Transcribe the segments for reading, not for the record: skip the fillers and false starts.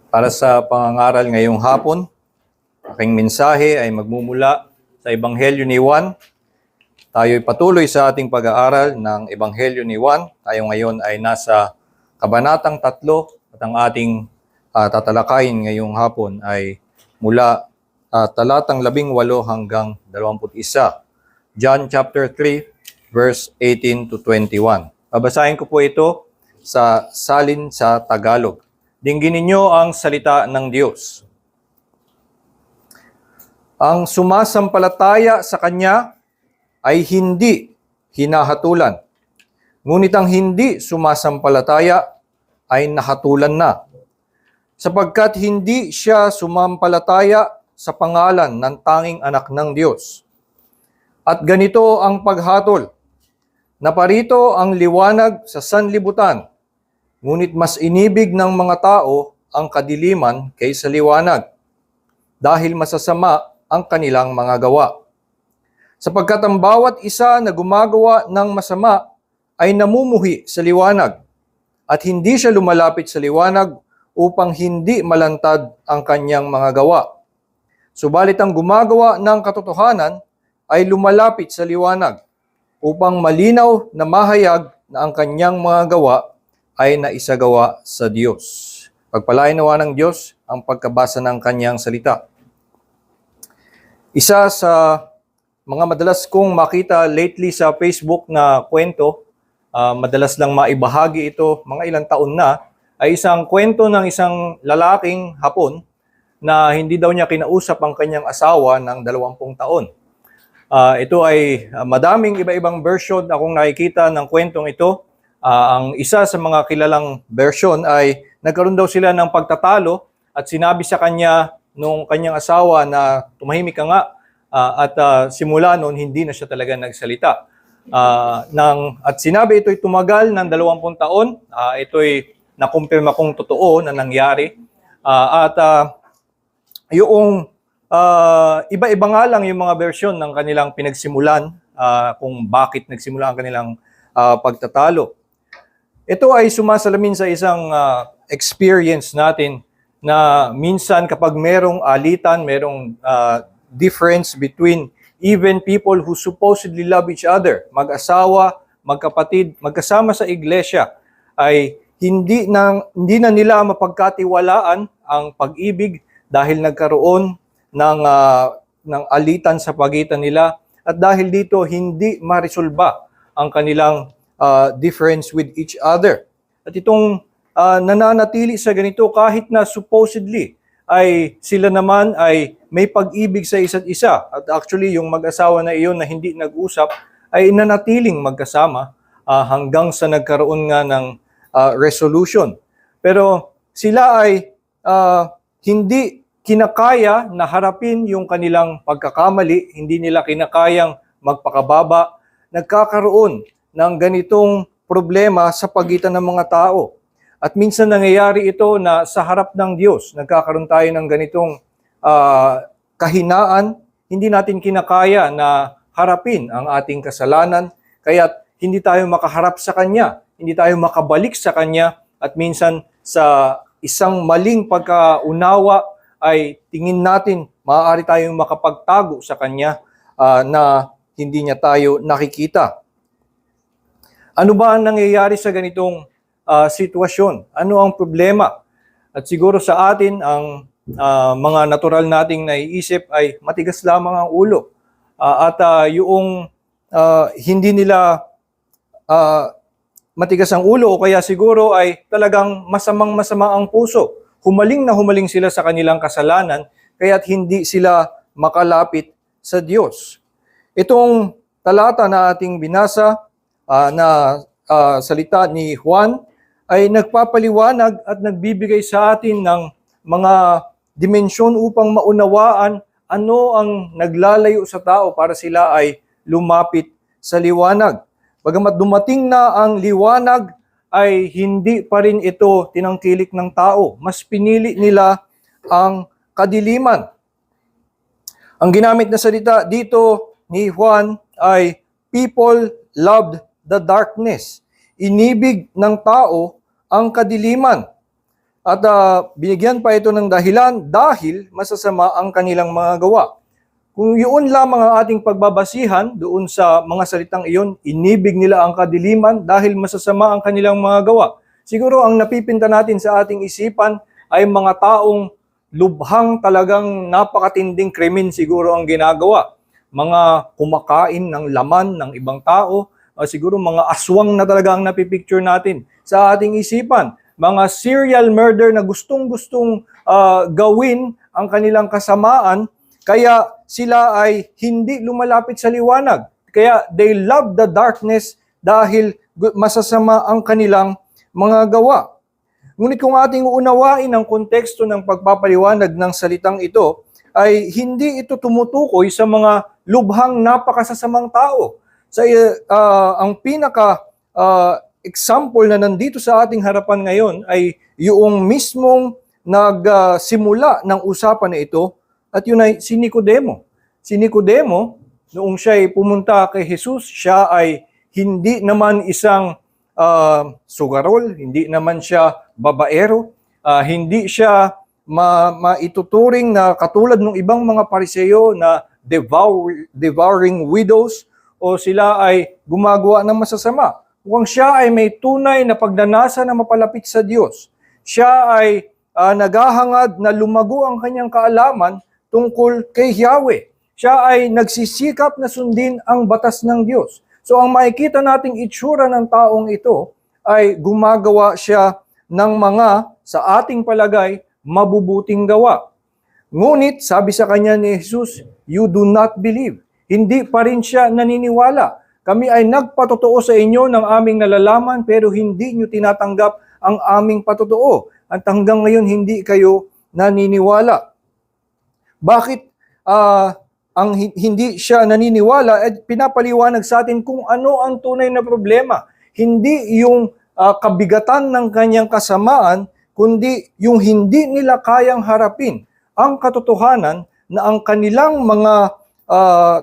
Para sa pangangaral ngayong hapon, aking mensahe ay magmumula sa Ebanghelyo ni Juan. Tayo'y patuloy sa ating pag-aaral ng Ebanghelyo ni Juan. Tayo ngayon ay nasa Kabanatang 3 at ang ating tatalakayin ngayong hapon ay mula talatang 18 hanggang 21. John chapter 3, verse 18 to 21. Babasahin ko po ito sa salin sa Tagalog. Dinggin ninyo ang salita ng Diyos. Ang sumasampalataya sa Kanya ay hindi hinahatulan. Ngunit ang hindi sumasampalataya ay nahatulan na. Sapagkat hindi siya sumampalataya sa pangalan ng tanging anak ng Diyos. At ganito ang paghatol. Naparito ang liwanag sa sanlibutan. Ngunit mas inibig ng mga tao ang kadiliman kaysa liwanag, dahil masasama ang kanilang mga gawa. Sapagkat ang bawat isa na gumagawa ng masama ay namumuhi sa liwanag, at hindi siya lumalapit sa liwanag upang hindi malantad ang kanyang mga gawa. Subalit ang gumagawa ng katotohanan ay lumalapit sa liwanag, upang malinaw na mahayag na ang kanyang mga gawa ay naisagawa sa Diyos. Pagpalain nawa ng Diyos ang pagkabasa ng kanyang salita. Isa sa mga madalas kong makita lately sa Facebook na kwento, madalas lang maibahagi ito, mga ilang taon na, ay isang kwento ng isang lalaking Hapon na hindi daw niya kinausap ang kanyang asawa ng 20 taon. Ito ay madaming iba-ibang version akong nakikita ng kwentong ito. Ang isa sa mga kilalang version ay nagkaroon daw sila ng pagtatalo at sinabi sa kanya nung kanyang asawa na tumahimik ka nga at simula noon hindi na siya talaga nagsalita. At sinabi ito'y tumagal ng 20 taon, ito'y nakumpirma kong totoo na nangyari. Yung iba-iba nga lang yung mga version ng kanilang pinagsimulan kung bakit nagsimula ang kanilang pagtatalo. Ito ay sumasalamin sa isang experience natin na minsan kapag merong alitan, merong difference between even people who supposedly love each other, mag-asawa, magkapatid, magkasama sa iglesia, ay hindi na nila mapagkatiwalaan ang pag-ibig dahil nagkaroon ng alitan sa pagitan nila, at dahil dito hindi maresolba ang kanilang difference with each other. At itong nananatili sa ganito kahit na supposedly ay sila naman ay may pag-ibig sa isa't isa. At actually yung mag-asawa na iyon na hindi nag-usap ay nanatiling magkasama hanggang sa nagkaroon nga ng resolution. Pero sila ay hindi kinakaya na harapin yung kanilang pagkakamali, hindi nila kinakayang magpakababa, nagkakaroon ng ganitong problema sa pagitan ng mga tao. At minsan nangyayari ito na sa harap ng Diyos, nagkakaroon tayo ng ganitong kahinaan, hindi natin kinakaya na harapin ang ating kasalanan, kaya't hindi tayo makaharap sa Kanya, hindi tayo makabalik sa Kanya, at minsan sa isang maling pagkaunawa ay tingin natin maaari tayong makapagtago sa Kanya na hindi niya tayo nakikita. Ano ba ang nangyayari sa ganitong sitwasyon? Ano ang problema? At siguro sa atin, ang mga natural nating naiisip ay matigas lamang ang ulo. Yung hindi nila matigas ang ulo o kaya siguro ay talagang masamang-masama ang puso. Humaling na humaling sila sa kanilang kasalanan kaya't hindi sila makalapit sa Diyos. Itong talata na ating binasa na salita ni Juan ay nagpapaliwanag at nagbibigay sa atin ng mga dimensyon upang maunawaan ano ang naglalayo sa tao para sila ay lumapit sa liwanag. Bagamat dumating na ang liwanag, ay hindi pa rin ito tinangkilik ng tao. Mas pinili nila ang kadiliman. Ang ginamit na salita dito ni Juan ay people loved the darkness. Inibig ng tao ang kadiliman At binigyan pa ito ng dahilan dahil masasama ang kanilang mga gawa. Kung yun lamang ang ating pagbabasihan doon sa mga salitang iyon, inibig nila ang kadiliman dahil masasama ang kanilang mga gawa. Siguro ang napipinta natin sa ating isipan ay mga taong lubhang talagang napakatinding krimen siguro ang ginagawa. Mga kumakain ng laman ng ibang tao, siguro mga aswang na talaga ang napipicture natin sa ating isipan. Mga serial murder na gustong-gustong gawin ang kanilang kasamaan, kaya sila ay hindi lumalapit sa liwanag. Kaya they love the darkness dahil masasama ang kanilang mga gawa. Ngunit kung ating uunawain ang konteksto ng pagpapaliwanag ng salitang ito, ay hindi ito tumutukoy sa mga lubhang napakasasamang tao. Ang pinaka example na nandito sa ating harapan ngayon ay yung mismong nagsimula ng usapan na ito, at yun ay si Nicodemo. Si Nicodemo, noong siya ay pumunta kay Jesus, siya ay hindi naman isang sugarol, hindi naman siya babaero, hindi siya maituturing na katulad ng ibang mga Pariseo na devouring widows o sila ay gumagawa ng masasama. Kung siya ay may tunay na pagnanasa na mapalapit sa Diyos, siya ay naghahangad na lumago ang kanyang kaalaman tungkol kay Yahweh. Siya ay nagsisikap na sundin ang batas ng Diyos. So ang makikita nating itsura ng taong ito ay gumagawa siya ng mga, sa ating palagay, mabubuting gawa. Ngunit sabi sa kanya ni Jesus, you do not believe. Hindi pa rin siya naniniwala. Kami ay nagpatotoo sa inyo ng aming nalalaman pero hindi nyo tinatanggap ang aming patotoo. At hanggang ngayon hindi kayo naniniwala. Bakit ang hindi siya naniniwala at pinapaliwanag sa atin kung ano ang tunay na problema? Hindi yung kabigatan ng kanyang kasamaan, kundi yung hindi nila kayang harapin ang katotohanan na ang kanilang mga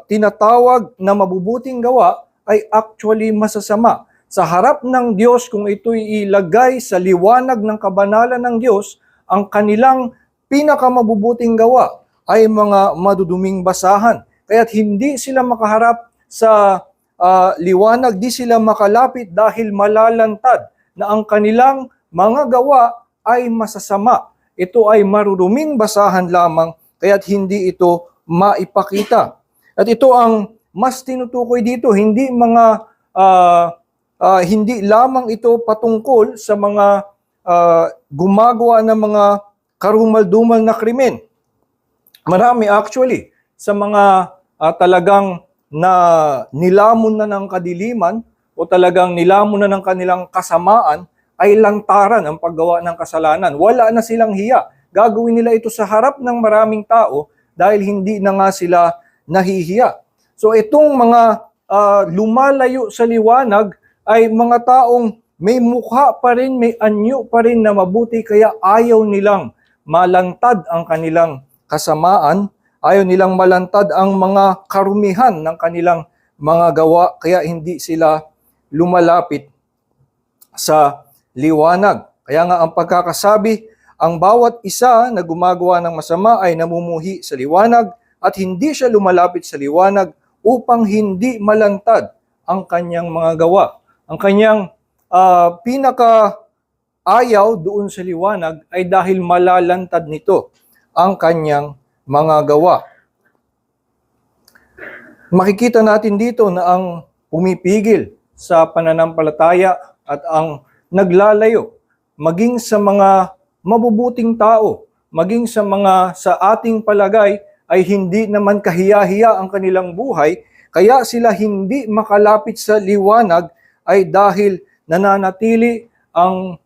tinatawag na mabubuting gawa ay actually masasama. Sa harap ng Diyos, kung ito'y ilagay sa liwanag ng kabanalan ng Diyos, ang kanilang pinakamabubuting gawa ay mga maduduming basahan. Kaya't hindi sila makaharap sa liwanag, di sila makalapit dahil malalantad na ang kanilang mga gawa ay masasama. Ito ay maruruming basahan lamang, kaya't hindi ito maipakita. At ito ang mas tinutukoy dito, hindi lamang ito patungkol sa mga gumagawa ng mga karumal-dumal na krimen. Marami actually sa mga talagang na nilamon na ng kadiliman o talagang nilamon na ng kanilang kasamaan ay lantaran ang paggawa ng kasalanan. Wala na silang hiya. Gagawin nila ito sa harap ng maraming tao dahil hindi na nga sila nahihiya. So itong mga lumalayo sa liwanag ay mga taong may mukha pa rin, may anyo pa rin na mabuti kaya ayaw nilang malantad ang kanilang kasamaan, ayaw nilang malantad ang mga karumihan ng kanilang mga gawa, kaya hindi sila lumalapit sa liwanag. Kaya nga ang pagkakasabi, ang bawat isa na gumagawa ng masama ay namumuhi sa liwanag at hindi siya lumalapit sa liwanag upang hindi malantad ang kanyang mga gawa. Ang kanyang pinaka-ayaw doon sa liwanag ay dahil malalantad nito ang kanyang mga gawa. Makikita natin dito na ang pumipigil sa pananampalataya at ang naglalayo, maging sa mga mabubuting tao, maging sa mga sa ating palagay ay hindi naman kahiya-hiya ang kanilang buhay, kaya sila hindi makalapit sa liwanag ay dahil nananatili ang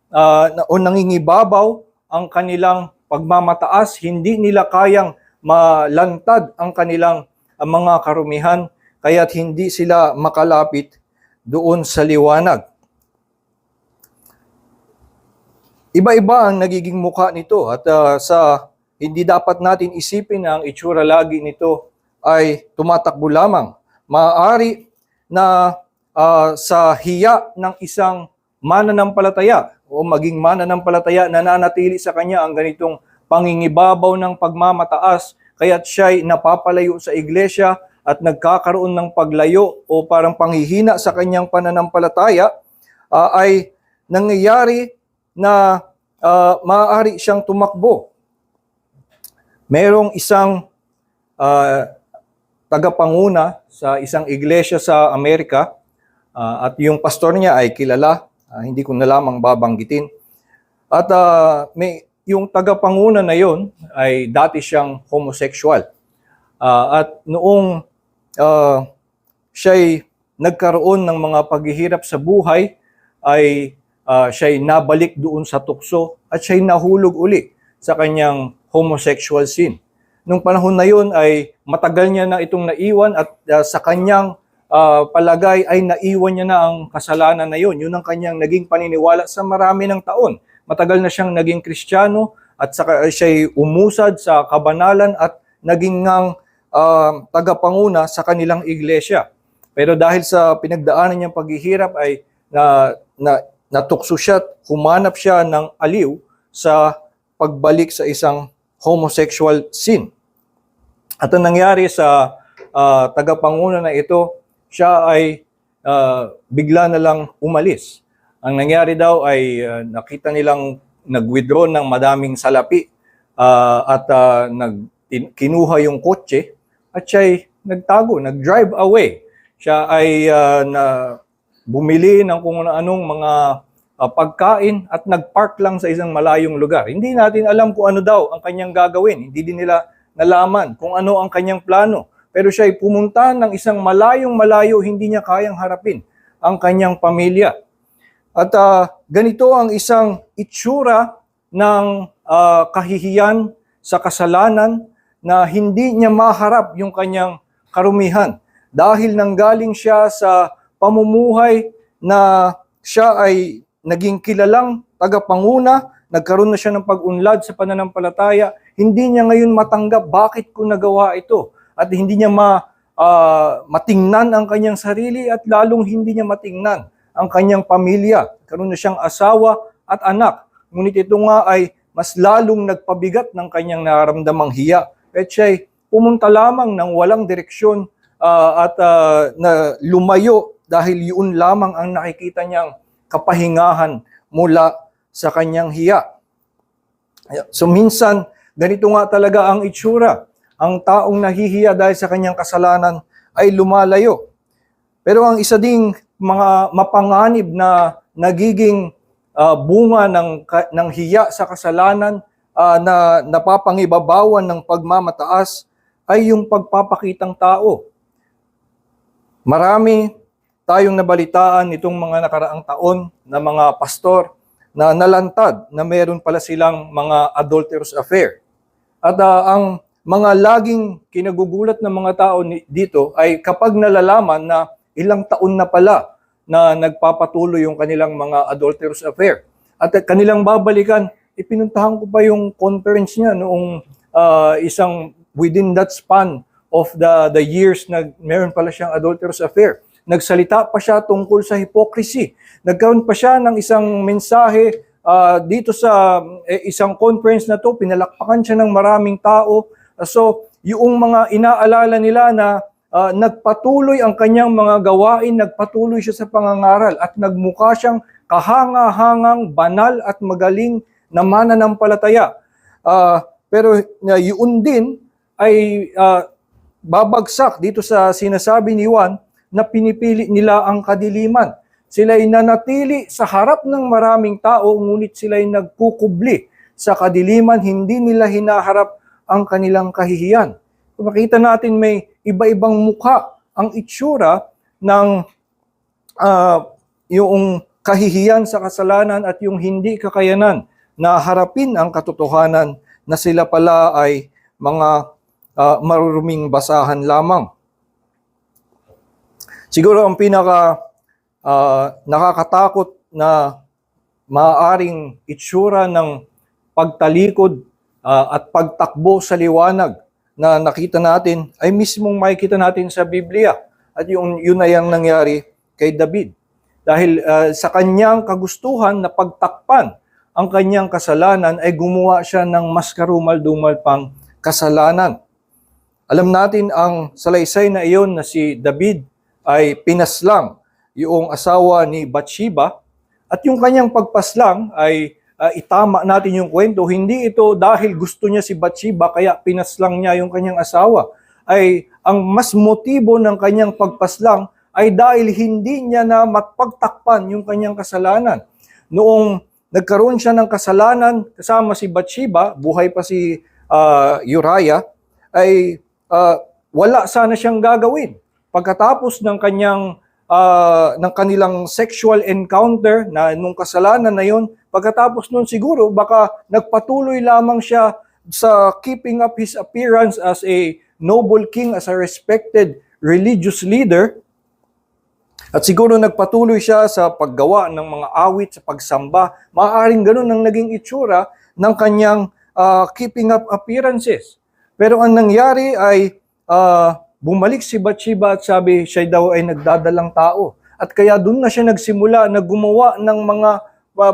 o nangingibabaw ang kanilang pagmamataas, hindi nila kayang malantad ang kanilang mga karumihan, kaya't hindi sila makalapit doon sa liwanag. Iba-iba ang nagiging mukha nito at hindi dapat natin isipin na ang itsura lagi nito ay tumatakbo lamang. Maaari na sa hiya ng isang mananampalataya o maging mananampalataya nananatili sa kanya ang ganitong pangingibabaw ng pagmamataas, kaya't siya'y napapalayo sa iglesia at nagkakaroon ng paglayo o parang panghihina sa kanyang pananampalataya, ay nangyayari na maaari siyang tumakbo. Merong isang tagapanguna sa isang iglesia sa Amerika, at yung pastor niya ay kilala, hindi ko na lamang babanggitin. At yung tagapanguna na yon ay dati siyang homosexual. At noong siya'y nagkaroon ng mga paghihirap sa buhay, ay siya'y nabalik doon sa tukso at siya'y nahulog uli sa kanyang homosexual sin. Nung panahon na yun ay matagal niya na itong naiwan at sa kanyang palagay ay naiwan niya na ang kasalanan na yun. Yun ang kanyang naging paniniwala sa marami ng taon. Matagal na siyang naging Kristiyano at saka siya'y umusad sa kabanalan at naging ngang tagapanguna sa kanilang iglesia. Pero dahil sa pinagdaanan niyang paghihirap ay natukso siya at humanap siya ng aliw sa pagbalik sa isang homosexual sin. At ang nangyari sa tagapanguna na ito, siya ay bigla na lang umalis. Ang nangyari daw ay nakita nilang nag-withdraw ng madaming salapi at kinuha yung kotse at siya'y nagtago, nag-drive away. Siya ay bumili ng kung anong mga pagkain at nag-park lang sa isang malayong lugar. Hindi natin alam kung ano daw ang kanyang gagawin. Hindi din nila nalaman kung ano ang kanyang plano. Pero siya ay pumunta ng isang malayong-malayo, hindi niya kayang harapin ang kanyang pamilya. At ganito ang isang itsura ng kahihiyan sa kasalanan na hindi niya maharap yung kanyang karumihan. Dahil nanggaling siya sa pamumuhay na siya ay naging kilalang tagapanguna, nagkaroon na siya ng pag-unlad sa pananampalataya, hindi niya ngayon matanggap bakit ko nagawa ito. At hindi niya matingnan ang kanyang sarili at lalong hindi niya matingnan ang kanyang pamilya. Karoon na siyang asawa at anak. Ngunit ito nga ay mas lalong nagpabigat ng kanyang nararamdamang hiya. At siya'y pumunta lamang ng walang direksyon at na lumayo dahil yun lamang ang nakikita niyang kapahingahan mula sa kanyang hiya. So minsan, ganito nga talaga ang itsura. Ang taong nahihiya dahil sa kanyang kasalanan ay lumalayo. Pero ang isa ding mga mapanganib na nagiging bunga ng hiya sa kasalanan na napapangibabawan ng pagmamataas ay yung pagpapakitang tao. Marami tayong nabalitaan itong mga nakaraang taon na mga pastor na nalantad na meron pala silang mga adulterous affair. At ang mga laging kinagugulat ng mga tao dito ay kapag nalalaman na ilang taon na pala na nagpapatuloy yung kanilang mga adulterous affair. At kanilang babalikan, ipinuntahan ko pa yung conference niya noong isang within that span of the years na meron pala siyang adulterous affair. Nagsalita pa siya tungkol sa hypocrisy. Nagkaroon pa siya ng isang mensahe dito sa isang conference na to, pinalakpakan siya ng maraming tao. So, yung mga inaalala nila na nagpatuloy ang kanyang mga gawain, nagpatuloy siya sa pangangaral at nagmukha siyang kahanga-hangang, banal at magaling na mananampalataya. Pero yun din ay babagsak dito sa sinasabi ni Juan na pinipili nila ang kadiliman. Sila'y nanatili sa harap ng maraming tao, ngunit sila'y nagkukubli sa kadiliman, hindi nila hinaharap ang kanilang kahihiyan. Kung makita natin may iba-ibang mukha ang itsura ng yung kahihiyan sa kasalanan at yung hindi kakayanan na harapin ang katotohanan na sila pala ay mga maruruming basahan lamang. Siguro ang pinaka nakakatakot na maaaring itsura ng pagtalikod at pagtakbo sa liwanag na nakita natin ay mismong makikita natin sa Biblia. At yun ay ang nangyari kay David. dahil sa kanyang kagustuhan na pagtakpan ang kanyang kasalanan ay gumawa siya ng mas karumal-dumal pang kasalanan. Alam natin ang salaysay na iyon na si David ay pinaslang yung asawa ni Bathsheba, at yung kanyang pagpaslang ay itama natin yung kwento, hindi ito dahil gusto niya si Bathsheba kaya pinaslang niya yung kanyang asawa. Ay ang mas motibo ng kanyang pagpaslang ay dahil hindi niya na mapagtakpan yung kanyang kasalanan. Noong nagkaroon siya ng kasalanan kasama si Bathsheba, buhay pa si Uriah, ay wala sana siyang gagawin. Pagkatapos ng kanilang sexual encounter na nung kasalanan na yon, pagkatapos nun siguro baka nagpatuloy lamang siya sa keeping up his appearance as a noble king, as a respected religious leader. At siguro nagpatuloy siya sa paggawa ng mga awit, sa pagsamba. Maaaring ganun ang naging itsura ng kanyang keeping up appearances. Pero ang nangyari ay bumalik si Bathsheba at sabi siya daw ay nagdadalang tao. At kaya doon na siya nagsimula na gumawa ng mga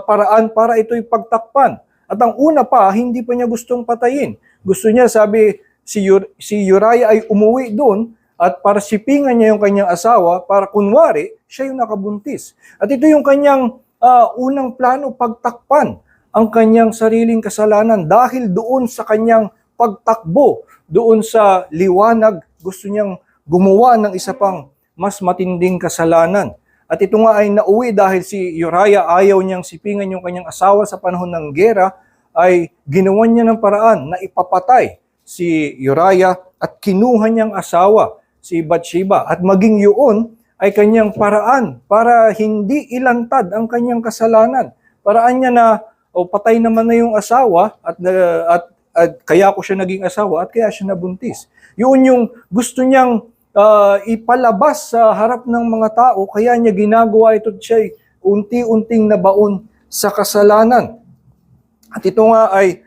paraan para ito'y pagtakpan. At ang una pa, hindi pa niya gustong patayin. Gusto niya, sabi, si Uriah ay umuwi doon at para sipingan niya yung kanyang asawa para kunwari, siya yung nakabuntis. At ito yung kanyang unang plano, pagtakpan ang kanyang sariling kasalanan dahil doon sa kanyang pagtakbo, doon sa liwanag, gusto niyang gumawa ng isa pang mas matinding kasalanan. At ito nga ay nauwi dahil si Uriah ayaw niyang sipingan yung kanyang asawa sa panahon ng gera, ay ginawa niya ng paraan na ipapatay si Uriah at kinuha niyang asawa, si Bathsheba. At maging yun ay kanyang paraan para hindi ilantad ang kanyang kasalanan. Paraan niya na, patay naman na yung asawa at kaya ko siya naging asawa at kaya siya nabuntis. Yun yung gusto niyang ipalabas sa harap ng mga tao, kaya niya ginagawa ito, siya unti-unting nabaon sa kasalanan. At ito nga ay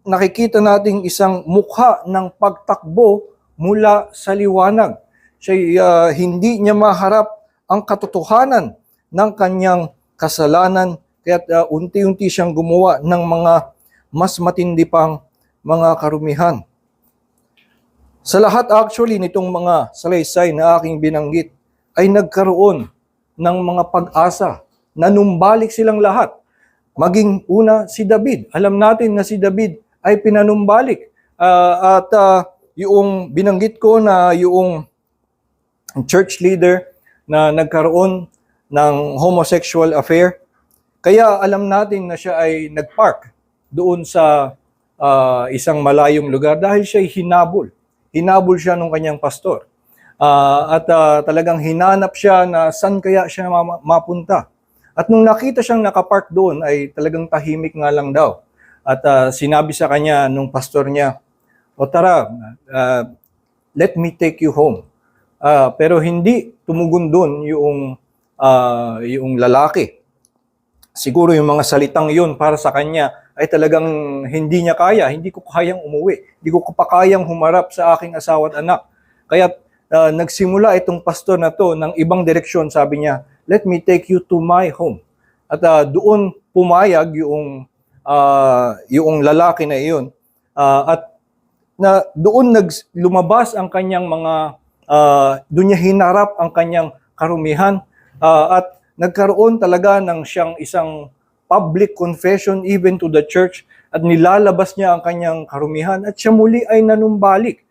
nakikita nating isang mukha ng pagtakbo mula sa liwanag. Siya hindi niya maharap ang katotohanan ng kanyang kasalanan, kaya unti-unti siyang gumawa ng mga mas matindi pang mga karumihan. Sa lahat actually nitong mga salaysay na aking binanggit ay nagkaroon ng mga pag-asa. Nanumbalik silang lahat. Maging una si David. Alam natin na si David ay pinanumbalik. Yung binanggit ko na yung church leader na nagkaroon ng homosexual affair, kaya alam natin na siya ay nagpark doon sa isang malayong lugar dahil siya ay hinabol. Hinabol siya ng kanyang pastor. Talagang hinanap siya na saan kaya siya mapunta. At nung nakita siyang nakapark doon ay talagang tahimik nga lang daw. At sinabi sa kanya nung pastor niya, "O tara, let me take you home." Pero hindi tumugon doon yung lalaki. Siguro yung mga salitang yun para sa kanya ay talagang hindi niya kaya, hindi ko kayang umuwi, hindi ko pa kayang humarap sa aking asawa at anak. Kaya nagsimula itong pastor na to ng ibang direksyon, sabi niya, "Let me take you to my home." At doon pumayag yung lalaki na iyon. At doon lumabas ang kanyang doon niya hinarap ang kanyang karumihan. At nagkaroon talaga ng siyang isang public confession even to the church at nilalabas niya ang kanyang karumihan at siya muli ay nanumbalik.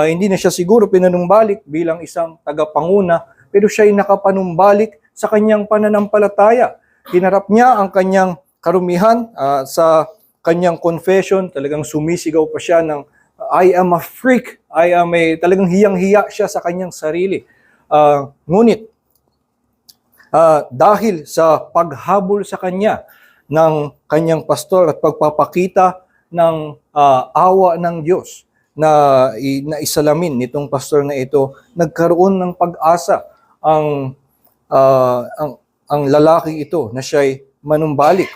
Hindi na siya siguro pinanumbalik bilang isang tagapanguna, pero siya ay nakapanumbalik sa kanyang pananampalataya. Hinarap niya ang kanyang karumihan sa kanyang confession, talagang sumisigaw pa siya ng I am a freak, talagang hiyang-hiya siya sa kanyang sarili. Ngunit dahil sa paghabol sa kanya ng kanyang pastor at pagpapakita ng awa ng Diyos na isalamin nitong pastor na ito, nagkaroon ng pag-asa ang lalaki ito na siya'y manumbalik.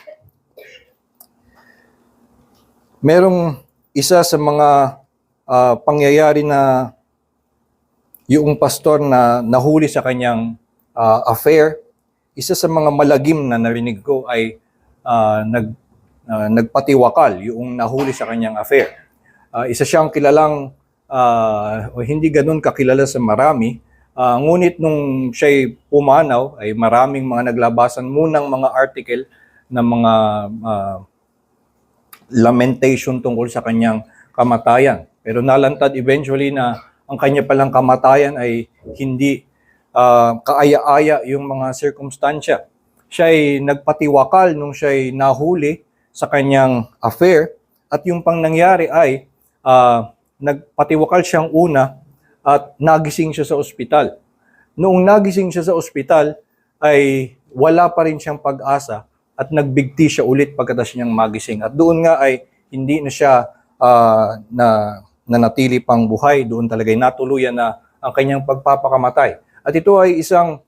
Merong isa sa mga pangyayari na yung pastor na nahuli sa kanyang affair. Isa sa mga malagim na narinig ko ay nagpatiwakal yung nahuli sa kanyang affair. Isa siyang kilalang hindi ganun kakilala sa marami. Ngunit nung siya'y pumanaw, ay maraming mga naglabasan munang mga article ng mga lamentation tungkol sa kanyang kamatayan. Pero nalantad eventually na ang kanya palang kamatayan ay hindi kaaya-aya yung mga sirkumstansya. Siya'y nagpatiwakal nung siya'y nahuli sa kanyang affair at yung pang nangyari ay nagpatiwakal siyang una at nagising siya sa ospital. Noong nagising siya sa ospital ay wala pa rin siyang pag-asa at nagbigti siya ulit pagkatapos niyang magising. At doon nga ay hindi na siya nanatili pang buhay. Doon talaga'y natuluyan na ang kanyang pagpapakamatay. At ito ay isang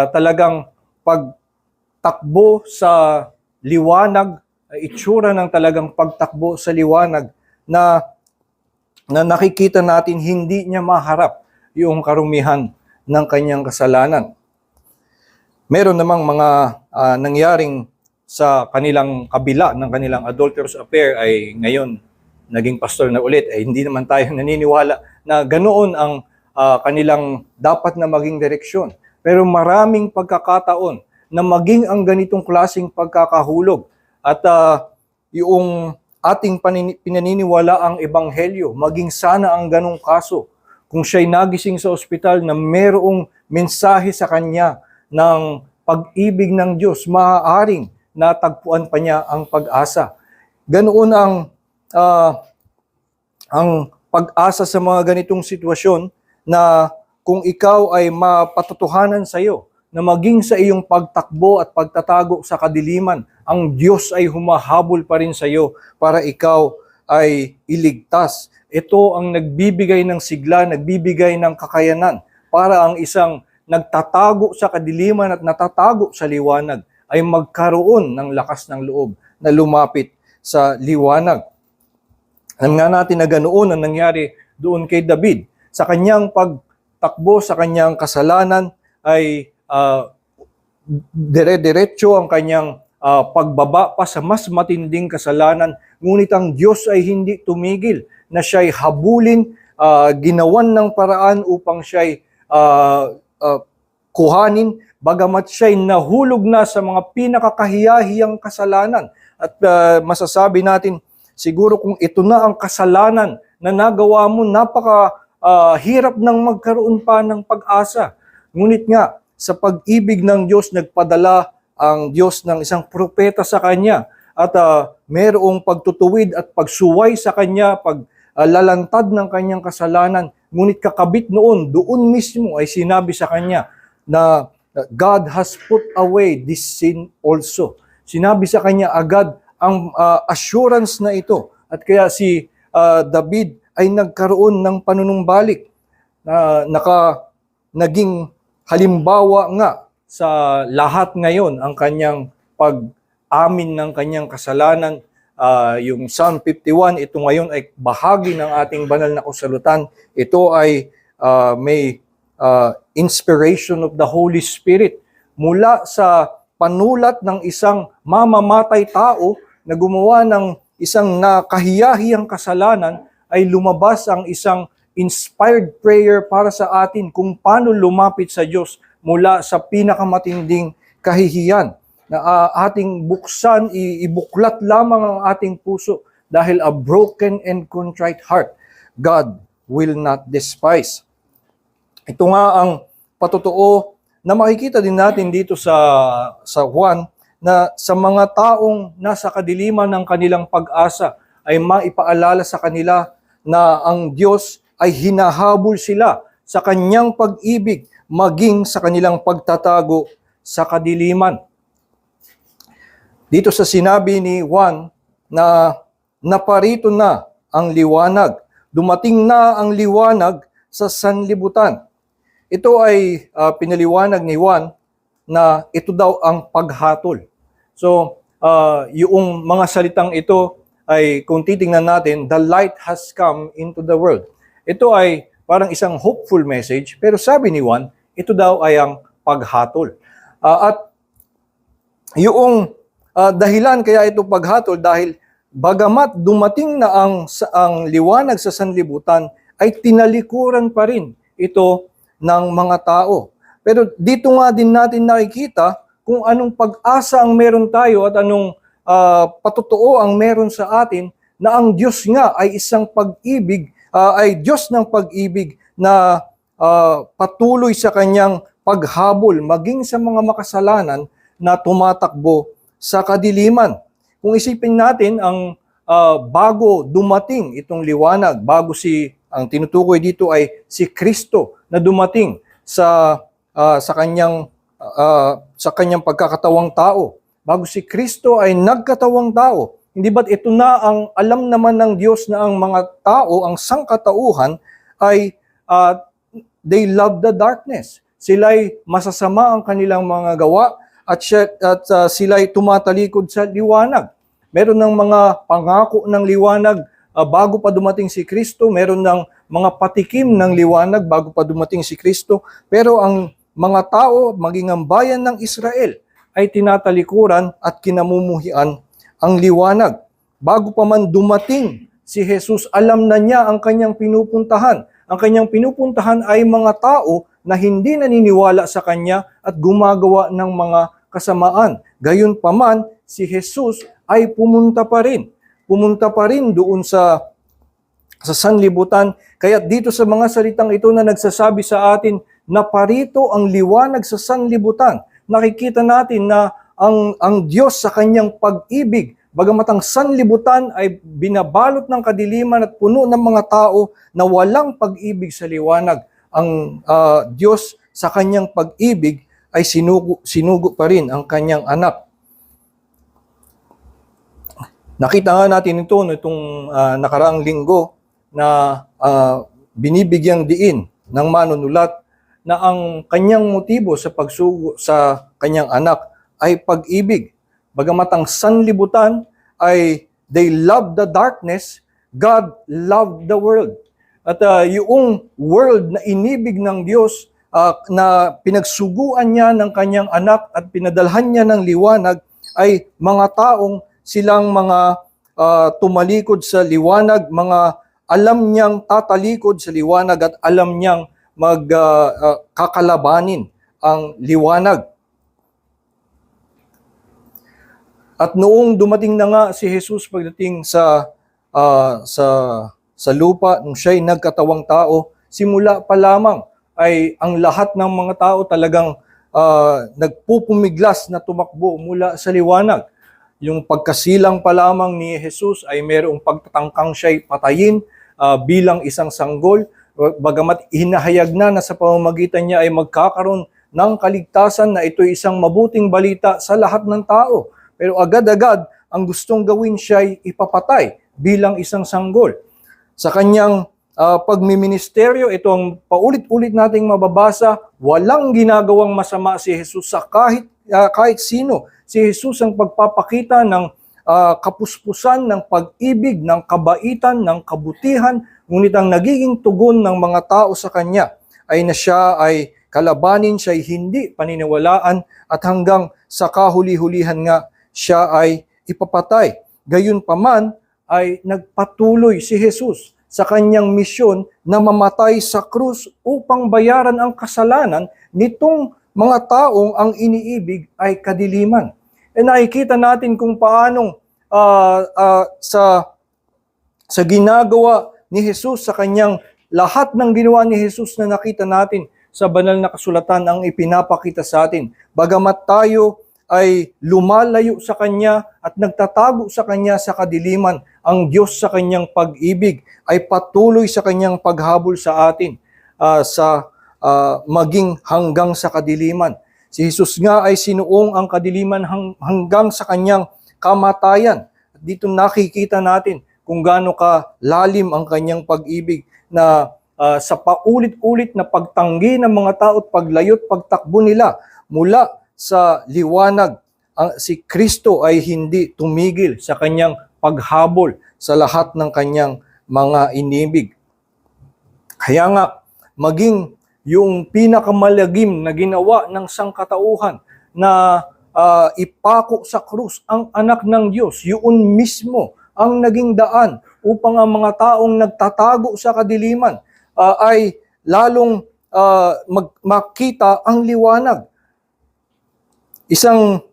talagang pagtakbo sa liwanag, itsura ng talagang pagtakbo sa liwanag na nakikita natin hindi niya maharap yung karumihan ng kanyang kasalanan. Meron namang mga nangyaring sa kanilang kabila ng kanilang adulterous affair ay ngayon naging pastor na ulit. Hindi naman tayo naniniwala na ganoon ang kanilang dapat na maging direksyon. Pero maraming pagkakataon na maging ang ganitong klaseng pagkakahulog at yung ating pinaniniwala ang ebanghelyo, maging sana ang ganong kaso. Kung siya'y nagising sa ospital na mayroong mensahe sa kanya ng pag-ibig ng Diyos, maaaring natagpuan pa niya ang pag-asa. Ganoon ang pag-asa sa mga ganitong sitwasyon na kung ikaw ay mapatotohanan sa iyo, na maging sa iyong pagtakbo at pagtatago sa kadiliman, ang Diyos ay humahabol pa rin sa iyo para ikaw ay iligtas. Ito ang nagbibigay ng sigla, nagbibigay ng kakayanan para ang isang nagtatago sa kadiliman at natatago sa liwanag ay magkaroon ng lakas ng loob na lumapit sa liwanag. Alam nga natin na ganoon ang nangyari doon kay David. Sa kanyang pagtakbo, sa kanyang kasalanan ay dire-diretso ang kanyang pagbaba pa sa mas matinding kasalanan. Ngunit ang Diyos ay hindi tumigil na siya'y habulin, ginawan ng paraan upang siya'y kuhanin, bagamat siya'y nahulog na sa mga pinakakahiyahiyang kasalanan. At masasabi natin, siguro kung ito na ang kasalanan na nagawa mo, hirap nang magkaroon pa ng pag-asa. Ngunit nga, sa pag-ibig ng Diyos, nagpadala ang Diyos ng isang propeta sa kanya at mayroong pagtutuwid at pagsuway sa kanya, paglalantad ng kanyang kasalanan. Ngunit kakabit doon mismo ay sinabi sa kanya na God has put away this sin also. Sinabi sa kanya agad ang assurance na ito. At kaya si David ay nagkaroon ng panunumbalik na naging halimbawa nga sa lahat ngayon ang kanyang pag-amin ng kanyang kasalanan. Yung Psalm 51, ito ngayon ay bahagi ng ating banal na kasalutan. Ito ay may inspiration of the Holy Spirit mula sa panulat ng isang mamamatay tao na gumawa ng isang nakahiyahiyang kasalanan ay lumabas ang isang inspired prayer para sa atin kung paano lumapit sa Diyos mula sa pinakamatinding kahihiyan na ating buksan, ibuklat lamang ang ating puso dahil a broken and contrite heart God will not despise. Ito nga ang patotoo na makikita din natin dito sa Juan na sa mga taong nasa kadiliman ng kanilang pag-asa ay maipaalala sa kanila na ang Diyos ay hinahabol sila sa kanyang pag-ibig maging sa kanilang pagtatago sa kadiliman. Dito sa sinabi ni Juan na naparito na ang liwanag, dumating na ang liwanag sa sanlibutan. Ito ay pinaliwanag ni Juan na ito daw ang paghatol. So, yung mga salitang ito ay kung titingnan natin, the light has come into the world. Ito ay parang isang hopeful message, pero sabi ni Juan, ito daw ay ang paghatol. At yung dahilan kaya ito paghatol dahil bagamat dumating na ang liwanag sa sanlibutan, ay tinalikuran pa rin ito ng mga tao. Pero dito nga din natin nakikita kung anong pag-asa ang meron tayo at anong patotoo ang meron sa atin na ang Diyos nga ay isang pag-ibig, ay Diyos ng pag-ibig na patuloy sa kanyang paghabol maging sa mga makasalanan na tumatakbo sa kadiliman. Kung isipin natin ang bago dumating itong liwanag, ang tinutukoy dito ay si Kristo na dumating sa kanyang pagkakatawang tao. Bago si Kristo ay nagkatawang tao. Hindi ba't ito na ang alam naman ng Diyos na ang mga tao, ang sangkatauhan ay they love the darkness. Sila'y masasama ang kanilang mga gawa at sila'y tumatalikod sa liwanag. Meron ng mga pangako ng liwanag bago pa dumating si Kristo, meron ng mga patikim ng liwanag bago pa dumating si Kristo, pero ang mga tao, maging ang bayan ng Israel, ay tinatalikuran at kinamumuhian ang liwanag. Bago pa man dumating si Jesus, alam na niya ang kanyang pinupuntahan. Ang kanyang pinupuntahan ay mga tao na hindi naniniwala sa kanya at gumagawa ng mga kasamaan. Gayunpaman, si Jesus ay pumunta pa rin. Pumunta pa rin doon sa sanlibutan. Kaya dito sa mga salitang ito na nagsasabi sa atin na parito ang liwanag sa sanlibutan, nakikita natin na ang Diyos sa kanyang pag-ibig, bagamat ang sanlibutan ay binabalot ng kadiliman at puno ng mga tao na walang pag-ibig sa liwanag, ang Diyos sa kanyang pag-ibig ay sinugo pa rin ang kanyang anak. Nakita nga natin ito nitong nakaraang linggo na binibigyang diin ng manunulat na ang kanyang motibo sa pagsugo sa kanyang anak ay pag-ibig. Bagamat ang sanlibutan ay they love the darkness, God loved the world. At yung world na inibig ng Diyos, na pinagsuguan niya ng kanyang anak at pinadalhan niya ng liwanag, ay mga taong silang mga tumalikod sa liwanag, mga alam niyang tatalikod sa liwanag at alam niyang kakalabanin ang liwanag. At noong dumating na nga si Jesus pagdating sa lupa, nung siya'y nagkatawang tao, simula pa lamang ay ang lahat ng mga tao talagang nagpupumiglas na tumakbo mula sa liwanag. Yung pagkasilang pa lamang ni Jesus ay mayroong pagtatangkang siya'y patayin bilang isang sanggol, bagamat hinahayag na sa pamamagitan niya ay magkakaroon ng kaligtasan na ito'y isang mabuting balita sa lahat ng tao. Pero agad-agad, ang gustong gawin siya'y ipapatay bilang isang sanggol. Sa kanyang pagmiministeryo, ito ang paulit-ulit nating mababasa, walang ginagawang masama si Jesus sa kahit sino. Si Jesus ang pagpapakita ng kapuspusan, ng pag-ibig, ng kabaitan, ng kabutihan, ngunit ang nagiging tugon ng mga tao sa kanya ay na siya ay kalabanin, siya ay hindi paniniwalaan at hanggang sa kahuli-hulihan nga siya ay ipapatay. Gayunpaman ay nagpatuloy si Jesus sa kanyang misyon na mamatay sa krus upang bayaran ang kasalanan nitong mga taong ang iniibig ay kadiliman. E nakikita natin kung paanong sa ginagawa ni Jesus, sa kanyang lahat ng ginawa ni Jesus na nakita natin sa banal na kasulatan ang ipinapakita sa atin. Bagamat tayo ay lumalayo sa Kanya at nagtatago sa Kanya sa kadiliman, ang Diyos sa Kanyang pag-ibig ay patuloy sa Kanyang paghabol sa atin maging hanggang sa kadiliman. Si Jesus nga ay sinuong ang kadiliman hanggang sa Kanyang kamatayan. At dito nakikita natin kung gaano ka lalim ang Kanyang pag-ibig na sa paulit-ulit na pagtanggi ng mga tao at paglayot, pagtakbo nila mula sa liwanag, si Kristo ay hindi tumigil sa kanyang paghabol sa lahat ng kanyang mga inibig. Kaya nga, maging yung pinakamalagim na ginawa ng sangkatauhan na ipako sa krus ang anak ng Diyos, yun mismo ang naging daan upang ang mga taong nagtatago sa kadiliman ay lalong makita ang liwanag. Isang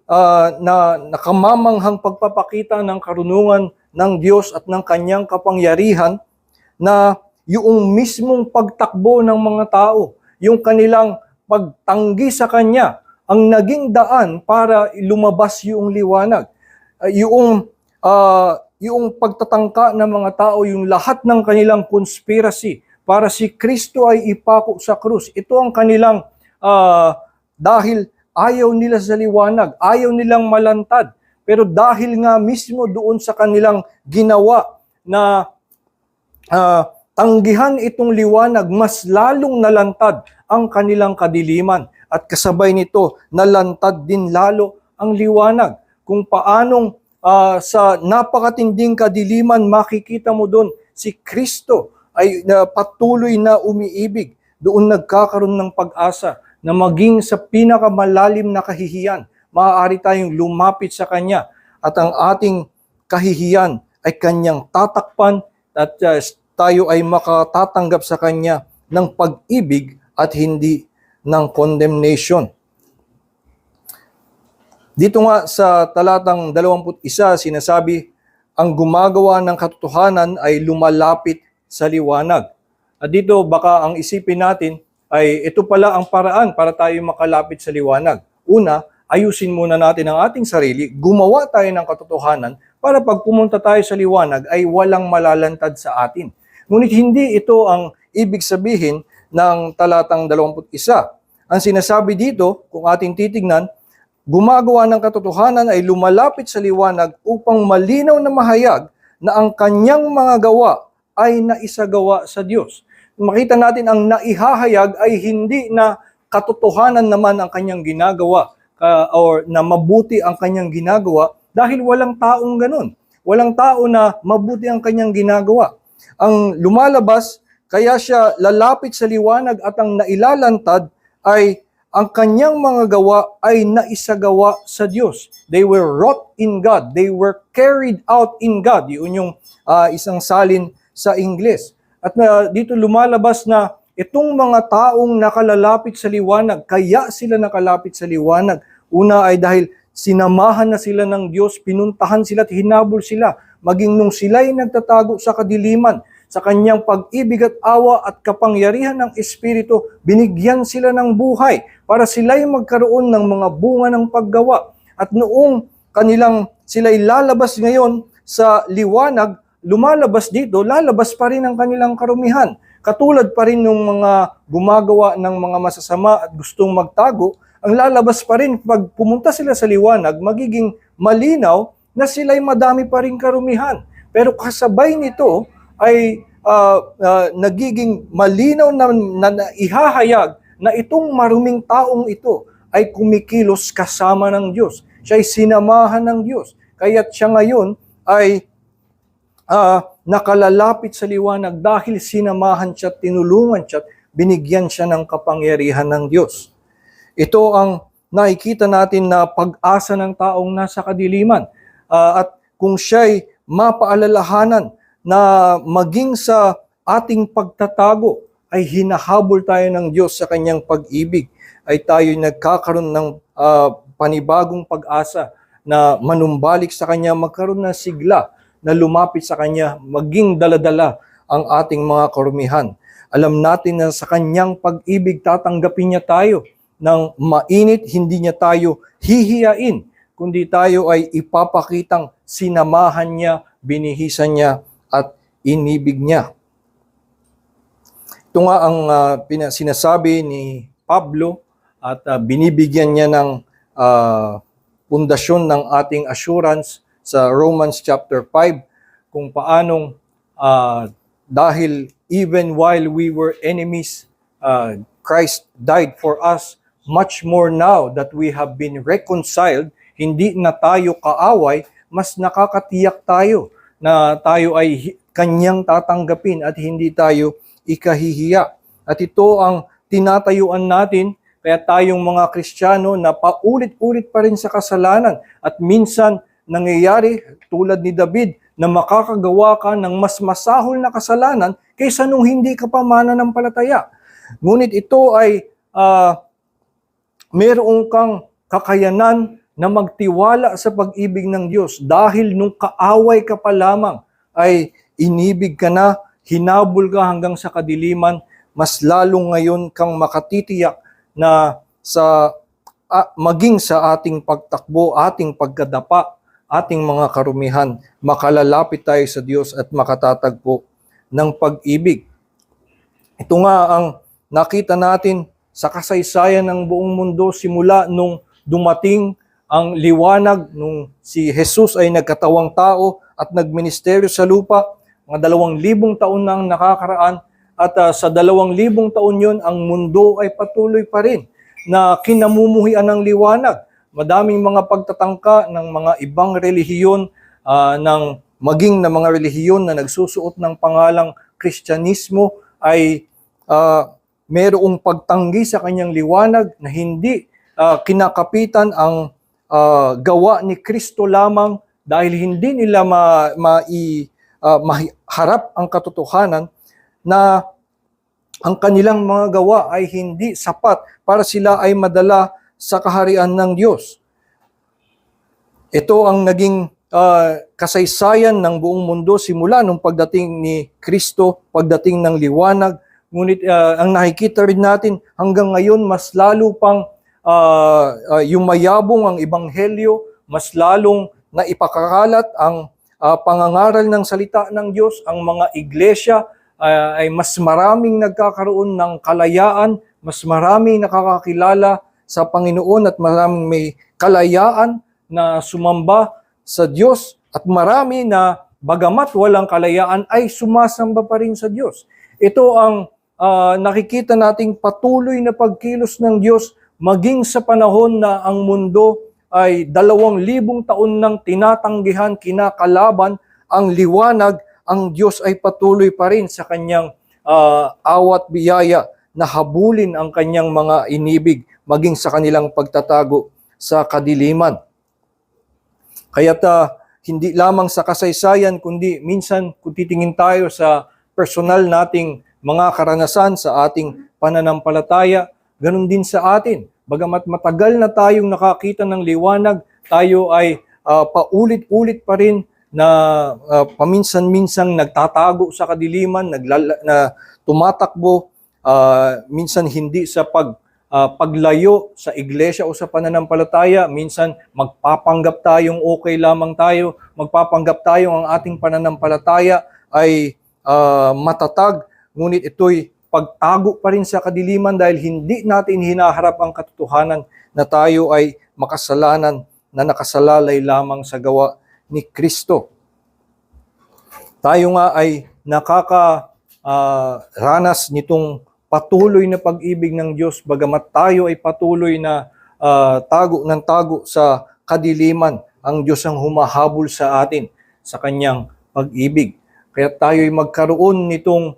nakamamanghang pagpapakita ng karunungan ng Diyos at ng kanyang kapangyarihan na yung mismong pagtakbo ng mga tao, yung kanilang pagtanggi sa Kanya, ang naging daan para lumabas yung liwanag. Yung pagtatangka ng mga tao, yung lahat ng kanilang conspiracy para si Kristo ay ipako sa krus. Ito ang kanilang, dahil ayaw nila sa liwanag, ayaw nilang malantad. Pero dahil nga mismo doon sa kanilang ginawa na tanggihan itong liwanag, mas lalong nalantad ang kanilang kadiliman. At kasabay nito, nalantad din lalo ang liwanag. Kung paanong sa napakatinding kadiliman, makikita mo doon si Kristo ay patuloy na umiibig. Doon nagkakaroon ng pag-asa na maging sa pinakamalalim na kahihiyan, maaari tayong lumapit sa Kanya at ang ating kahihiyan ay Kanyang tatakpan at tayo ay makatatanggap sa Kanya ng pag-ibig at hindi ng condemnation. Dito nga sa talatang 21, sinasabi, ang gumagawa ng katotohanan ay lumalapit sa liwanag. At dito baka ang isipin natin ay ito pala ang paraan para tayo makalapit sa liwanag. Una, ayusin muna natin ang ating sarili, gumawa tayo ng katotohanan para pag pumunta tayo sa liwanag ay walang malalantad sa atin. Ngunit hindi ito ang ibig sabihin ng talatang 21. Ang sinasabi dito, kung ating titignan, gumagawa ng katotohanan ay lumalapit sa liwanag upang malinaw na mahayag na ang kanyang mga gawa ay naisagawa sa Diyos. Makita natin ang naihahayag ay hindi na katotohanan naman ang kanyang ginagawa or na mabuti ang kanyang ginagawa dahil walang taong ganun. Walang tao na mabuti ang kanyang ginagawa. Ang lumalabas, kaya siya lalapit sa liwanag at ang nailalantad ay ang kanyang mga gawa ay naisagawa sa Diyos. They were wrought in God. They were carried out in God. Yun yung isang salin sa Ingles. At dito lumalabas na itong mga taong nakalalapit sa liwanag, kaya sila nakalapit sa liwanag. Una ay dahil sinamahan na sila ng Diyos, pinuntahan sila at hinabol sila. Maging nung sila'y nagtatago sa kadiliman, sa kanyang pag-ibig at awa at kapangyarihan ng Espiritu, binigyan sila ng buhay para sila'y magkaroon ng mga bunga ng paggawa. At noong sila'y lalabas ngayon sa liwanag, lumalabas dito, lalabas pa rin ang kanilang karumihan. Katulad pa rin ng mga gumagawa ng mga masasama at gustong magtago, ang lalabas pa rin pag pumunta sila sa liwanag, magiging malinaw na sila'y madami pa rin karumihan. Pero kasabay nito ay nagiging malinaw na ihahayag na itong maruming taong ito ay kumikilos kasama ng Diyos. Siya ay sinamahan ng Diyos. Kaya't siya ngayon ay nakalalapit sa liwanag dahil sinamahan siya, tinulungan siya, binigyan siya ng kapangyarihan ng Diyos. Ito ang nakikita natin na pag-asa ng taong nasa kadiliman. At kung siya'y mapaalalahanan na maging sa ating pagtatago ay hinahabol tayo ng Diyos sa kanyang pag-ibig, ay tayo nagkakaroon ng panibagong pag-asa na manumbalik sa kanya, magkaroon ng sigla na lumapit sa kanya, maging daladala ang ating mga karumihan. Alam natin na sa kanyang pag-ibig tatanggapin niya tayo ng mainit, hindi niya tayo hihiyain, kundi tayo ay ipapakitang sinamahan niya, binihisan niya, at inibig niya. Ito nga ang sinasabi ni Pablo at binibigyan niya ng pundasyon ng ating assurance sa Romans chapter 5 kung paanong dahil even while we were enemies, Christ died for us. Much more now that we have been reconciled, hindi na tayo kaaway, mas nakakatiyak tayo na tayo ay kanyang tatanggapin at hindi tayo ikahihiya. At ito ang tinatayuan natin. Kaya tayong mga Kristiyano na paulit-ulit pa rin sa kasalanan at minsan nangyayari tulad ni David na makakagawa ka ng mas masahol na kasalanan kaysa nung hindi ka pa mananampalataya. Ngunit ito ay meron kang kakayanan na magtiwala sa pag-ibig ng Diyos dahil nung kaaway ka pa lamang ay inibig ka na, hinabol ka hanggang sa kadiliman, mas lalong ngayon kang makatitiyak na maging sa ating pagtakbo, ating pagkadapa, ating mga karumihan, makalalapit tayo sa Diyos at makatatagpo ng pag-ibig. Ito nga ang nakita natin sa kasaysayan ng buong mundo simula nung dumating ang liwanag nung si Jesus ay nagkatawang tao at nagministeryo sa lupa. Mga 2,000 taon na ang nakakaraan at sa 2,000 taon yun, ang mundo ay patuloy pa rin na kinamumuhian ng liwanag. Madaming mga pagtatangka ng mga ibang relihiyon, maging na mga relihiyon na nagsusuot ng pangalang Kristyanismo ay mayroong pagtanggi sa kanyang liwanag na hindi kinakapitan ang gawa ni Kristo lamang dahil hindi nila maharap ang katotohanan na ang kanilang mga gawa ay hindi sapat para sila ay madala sa kaharian ng Diyos. Ito ang naging kasaysayan ng buong mundo simula nung pagdating ni Kristo, pagdating ng liwanag. Ngunit ang nakikita rin natin hanggang ngayon mas lalo pang yumayabong ang ebanghelyo, mas lalong naipakakalat ang pangangaral ng salita ng Diyos, ang mga iglesia ay mas maraming nagkakaroon ng kalayaan, mas maraming nakakakilala sa Panginoon at maraming may kalayaan na sumamba sa Diyos at marami na bagamat walang kalayaan ay sumasamba pa rin sa Diyos. Ito ang nakikita nating patuloy na pagkilos ng Diyos maging sa panahon na ang mundo ay 2,000 taon nang tinatanggihan, kinakalaban ang liwanag, ang Diyos ay patuloy pa rin sa kanyang awat biyaya na habulin ang kanyang mga inibig maging sa kanilang pagtatago sa kadiliman. Kaya't hindi lamang sa kasaysayan, kundi minsan kung titingin tayo sa personal nating mga karanasan sa ating pananampalataya, ganun din sa atin. Bagamat matagal na tayong nakakita ng liwanag, tayo ay paulit-ulit pa rin na paminsan-minsang nagtatago sa kadiliman, na tumatakbo, minsan hindi sa paglayo sa iglesia o sa pananampalataya, minsan magpapanggap tayong okay lamang tayo, magpapanggap tayong ang ating pananampalataya ay matatag, ngunit ito'y pagtago pa rin sa kadiliman dahil hindi natin hinaharap ang katotohanan na tayo ay makasalanan na nakasalalay lamang sa gawa ni Kristo. Tayo nga ay nakakaranas nitong patuloy na pag-ibig ng Diyos bagamat tayo ay patuloy na tago ng tago sa kadiliman. Ang Diyos ang humahabol sa atin sa kanyang pag-ibig. Kaya tayo ay magkaroon nitong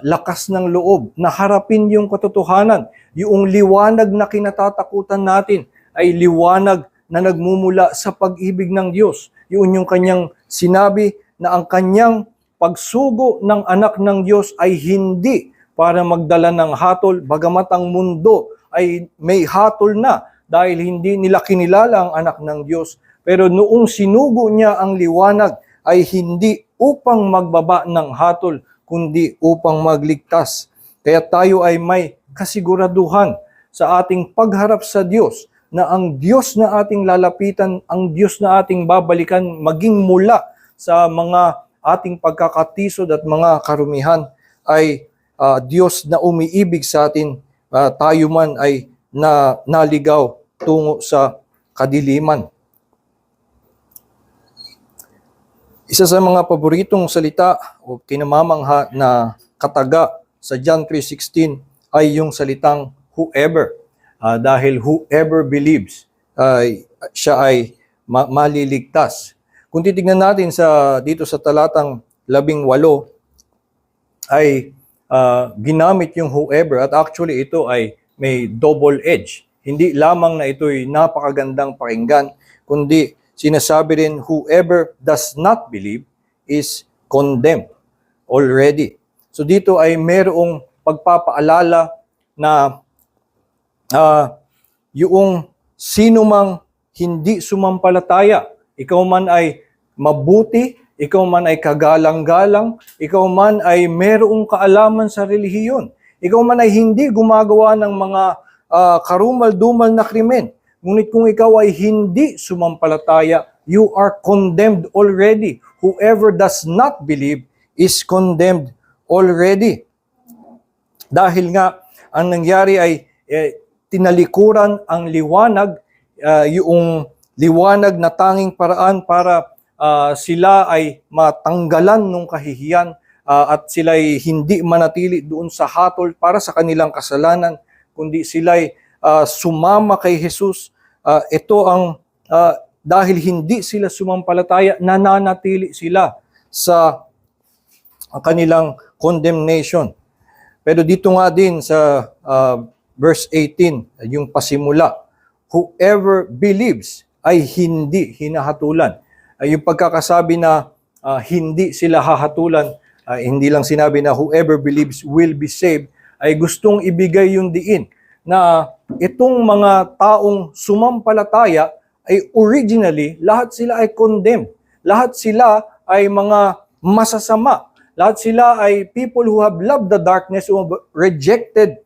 lakas ng loob na harapin yung katotohanan. Yung liwanag na kinatatakutan natin ay liwanag na nagmumula sa pag-ibig ng Diyos. Yun yung kanyang sinabi na ang kanyang pagsugo ng anak ng Diyos ay hindi para magdala ng hatol, bagamat ang mundo ay may hatol na dahil hindi nila kinilala ang anak ng Diyos. Pero noong sinugo niya ang liwanag ay hindi upang magbaba ng hatol, kundi upang magligtas. Kaya tayo ay may kasiguraduhan sa ating pagharap sa Diyos na ang Diyos na ating lalapitan, ang Diyos na ating babalikan maging mula sa mga ating pagkakatisod at mga karumihan ay Diyos na umiibig sa atin, tayo man ay naligaw tungo sa kadiliman. Isa sa mga paboritong salita o kinamamangha na kataga sa John 3:16 ay yung salitang whoever. Dahil whoever believes, siya ay maliligtas. Kung titignan natin dito sa talatang 18, ay ginamit yung whoever at actually ito ay may double edge. Hindi lamang na ito'y napakagandang pakinggan, kundi sinasabi rin whoever does not believe is condemned already. So dito ay mayroong pagpapaalala na yung sino mang hindi sumampalataya, ikaw man ay mabuti, ikaw man ay kagalang-galang, ikaw man ay mayroong kaalaman sa relihiyon, ikaw man ay hindi gumagawa ng mga karumal-dumal na krimen, ngunit kung ikaw ay hindi sumampalataya, you are condemned already. Whoever does not believe is condemned already. Dahil nga, ang nangyari ay tinalikuran ang liwanag, yung liwanag na tanging paraan para sila ay matanggalan ng kahihiyan at sila ay hindi manatili doon sa hatol para sa kanilang kasalanan, kundi sila ay sumama kay Jesus. Ito ang dahil hindi sila sumampalataya, nananatili sila sa kanilang condemnation. Pero dito nga din sa verse 18, yung pasimula, whoever believes ay hindi hinahatulan. Yung pagkakasabi na hindi sila hahatulan, hindi lang sinabi na whoever believes will be saved, ay gustong ibigay yung diin na itong mga taong sumampalataya ay originally, lahat sila ay condemned. Lahat sila ay mga masasama. Lahat sila ay people who have loved the darkness, who have rejected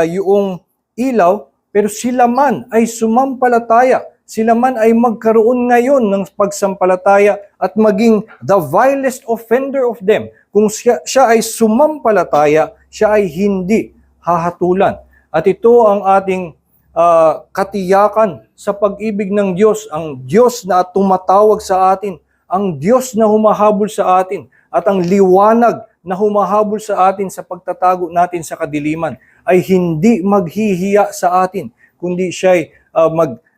yung ilaw, pero sila man ay sumampalataya. Sila man ay magkaroon ngayon ng pagsampalataya at maging the vilest offender of them. Kung siya ay sumampalataya, siya ay hindi hahatulan. At ito ang ating katiyakan sa pag-ibig ng Diyos, ang Diyos na tumatawag sa atin, ang Diyos na humahabol sa atin, at ang liwanag na humahabol sa atin sa pagtatago natin sa kadiliman ay hindi maghihiya sa atin, kundi siya ay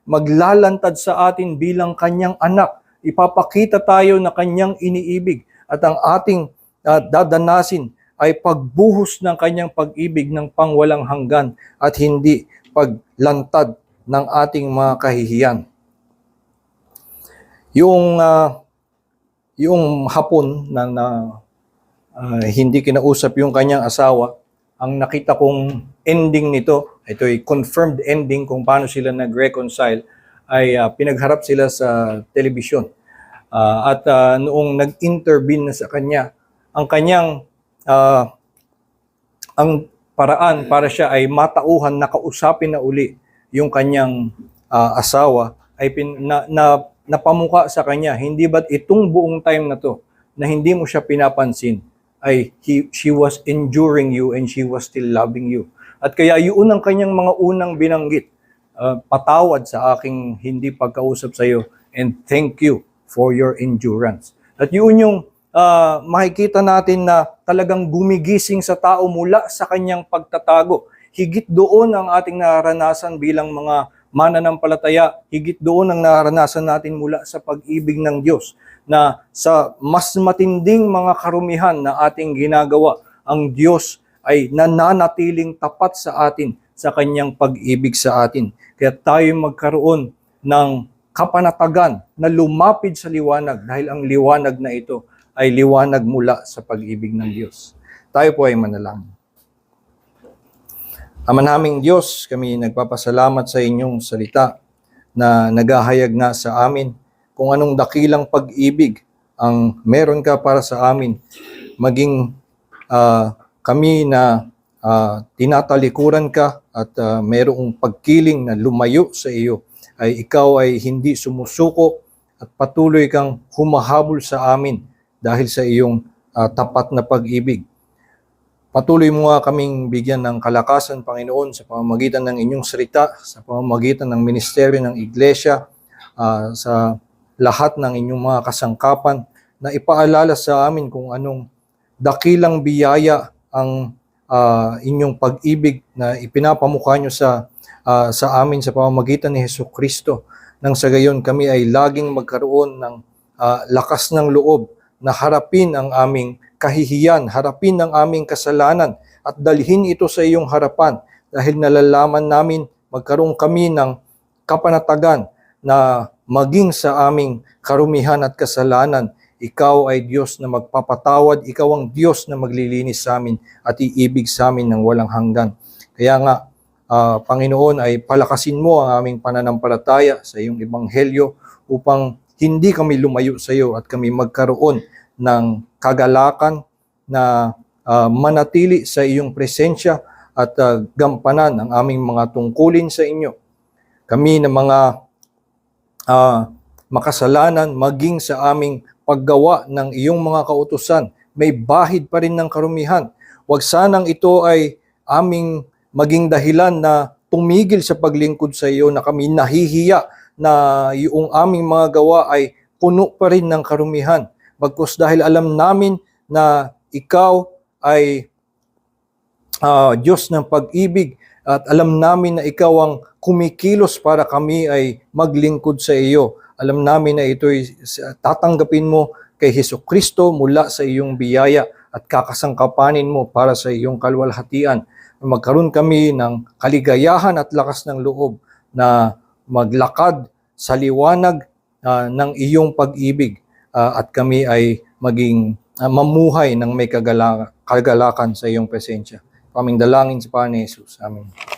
maglalantad sa atin bilang kanyang anak. Ipapakita tayo na kanyang iniibig at ang ating dadanasin ay pagbuhos ng kanyang pag-ibig ng pangwalang hanggan at hindi paglantad ng ating mga kahihiyan. Yung hapon na hindi kinausap yung kanyang asawa, ang nakita kong ending nito, ito ay confirmed ending kung paano sila nag-reconcile, ay pinagharap sila sa telebisyon. At noong nag-intervene na sa kanya, ang kanyang ang paraan para siya ay matauhan, nakausapin na uli yung kanyang asawa, ay napamuka sa kanya, hindi ba't itong buong time na to, na hindi mo siya pinapansin, ay she was enduring you and she was still loving you. At kaya yun ang kanyang mga unang binanggit, patawad sa aking hindi pagkausap sa iyo and thank you for your endurance. At yun yung makikita natin na talagang gumigising sa tao mula sa kanyang pagtatago. Higit doon ang ating naranasan bilang mga mananampalataya, higit doon ang naranasan natin mula sa pag-ibig ng Diyos, na sa mas matinding mga karumihan na ating ginagawa, ang Diyos ay nananatiling tapat sa atin sa kanyang pag-ibig sa atin. Kaya tayo magkaroon ng kapanatagan na lumapit sa liwanag dahil ang liwanag na ito ay liwanag mula sa pag-ibig ng Diyos. Tayo po ay manalangin. Ama naming Diyos, kami nagpapasalamat sa inyong salita na naghahayag nga sa amin kung anong dakilang pag-ibig ang meron ka para sa amin. Maging kami na tinatalikuran ka at merong pagkiling na lumayo sa iyo, ay ikaw ay hindi sumusuko at patuloy kang humahabol sa amin dahil sa iyong tapat na pag-ibig. Patuloy mo nga kaming bigyan ng kalakasan, Panginoon, sa pamamagitan ng inyong salita, sa pamamagitan ng ministeryo ng iglesia, sa lahat ng inyong mga kasangkapan, na ipaalala sa amin kung anong dakilang biyaya ang inyong pag-ibig na ipinapamukha nyo sa amin sa pamamagitan ni Jesucristo. Nang sa gayon kami ay laging magkaroon ng lakas ng loob na harapin ang aming kahihiyan, harapin ang aming kasalanan at dalhin ito sa iyong harapan dahil nalalaman namin magkaroon kami ng kapanatagan na maging sa aming karumihan at kasalanan, ikaw ay Diyos na magpapatawad, ikaw ang Diyos na maglilinis sa amin at iibig sa amin ng walang hanggan. Kaya nga, Panginoon, ay palakasin mo ang aming pananampalataya sa iyong ebanghelyo upang hindi kami lumayo sa iyo at kami magkaroon ng kagalakan na manatili sa iyong presensya at gampanan ang aming mga tungkulin sa inyo. Kami na mga makasalanan maging sa aming paggawa ng iyong mga kautusan, may bahid pa rin ng karumihan. Huwag sanang ito ay aming maging dahilan na tumigil sa paglingkod sa iyo, na kami nahihiya na yung aming mga gawa ay puno pa rin ng karumihan. Bagkus dahil alam namin na ikaw ay Diyos ng pag-ibig at alam namin na ikaw ang kumikilos para kami ay maglingkod sa iyo. Alam namin na ito'y tatanggapin mo kay Hesukristo mula sa iyong biyaya at kakasangkapanin mo para sa iyong kalwalhatian. Magkaroon kami ng kaligayahan at lakas ng loob na maglakad sa liwanag ng iyong pag-ibig at kami ay maging mamuhay ng may kagalakan sa iyong presensya. Kaming dalangin sa Panginoon Jesus. Amen.